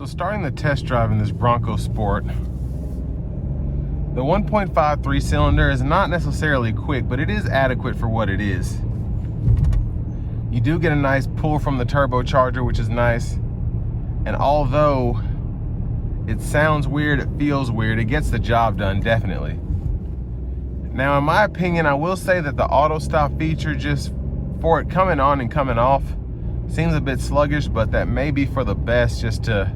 So starting the test drive in this Bronco Sport, the 1.5 3-cylinder is not necessarily quick, but it is adequate for what it is. You do get a nice pull from the turbocharger, which is nice. And although it sounds weird, it feels weird, it gets the job done, definitely. Now, in my opinion, I will say that the auto stop feature, just for it coming on and coming off, seems a bit sluggish, but that may be for the best, just to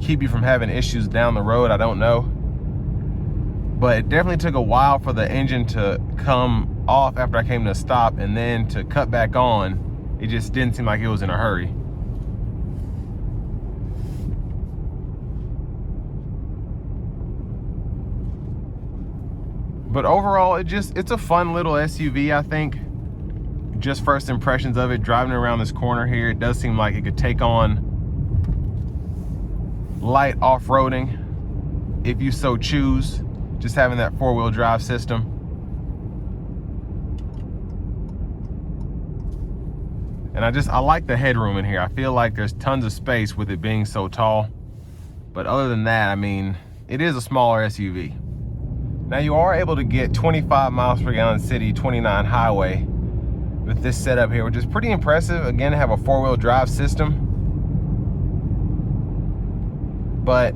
keep you from having issues down the road. I don't know. But it definitely took a while for the engine to come off after I came to a stop, and then to cut back on, it just didn't seem like it was in a hurry. But overall, it's a fun little SUV, I think. Just first impressions of it, driving around this corner here, it does seem like it could take on light off-roading if you so choose, just having that four-wheel drive system. And I like the headroom in here. I feel like there's tons of space with it being so tall. But other than that, I mean, it is a smaller SUV. Now, you are able to get 25 miles per gallon city, 29 highway with this setup here, which is pretty impressive. Again, to have a four-wheel drive system. But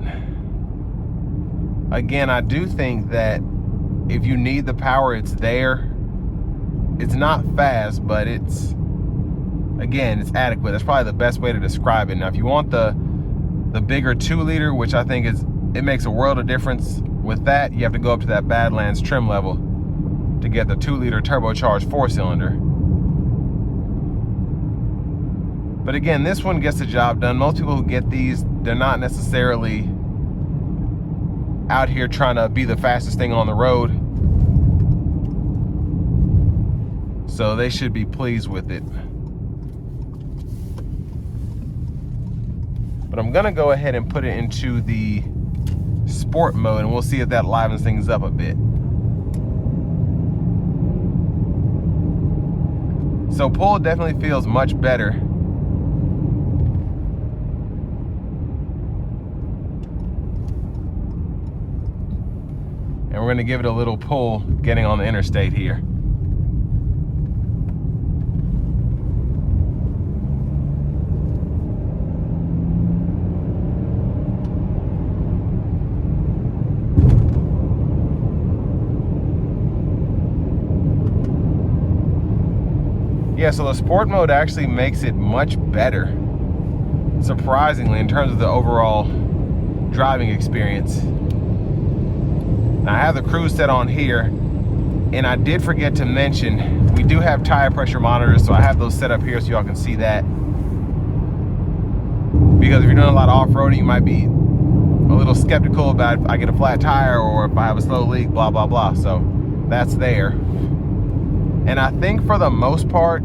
again, I do think that if you need the power, it's there. It's not fast, but it's adequate. That's probably the best way to describe it. Now, if you want the bigger 2-liter, which I think it makes a world of difference with that, you have to go up to that Badlands trim level to get the 2-liter turbocharged 4-cylinder. But again, this one gets the job done. Most people who get these, they're not necessarily out here trying to be the fastest thing on the road. So they should be pleased with it. But I'm gonna go ahead and put it into the sport mode, and we'll see if that livens things up a bit. So pull definitely feels much better. And we're gonna give it a little pull getting on the interstate here. Yeah, so the sport mode actually makes it much better, surprisingly, in terms of the overall driving experience. Now, I have the cruise set on here, and I did forget to mention, we do have tire pressure monitors, so I have those set up here so y'all can see that. Because if you're doing a lot of off-roading, you might be a little skeptical about if I get a flat tire or if I have a slow leak, blah, blah, blah. So that's there. And I think for the most part,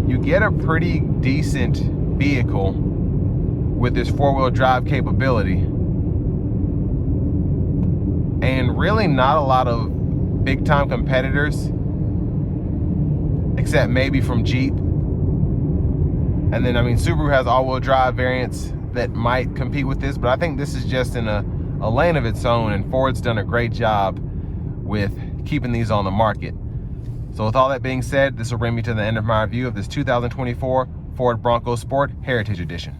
you get a pretty decent vehicle with this four-wheel drive capability. And really not a lot of big-time competitors, except maybe from Jeep. And then, I mean, Subaru has all-wheel drive variants that might compete with this, but I think this is just in a lane of its own, and Ford's done a great job with keeping these on the market. So with all that being said, this will bring me to the end of my review of this 2024 Ford Bronco Sport Heritage Edition.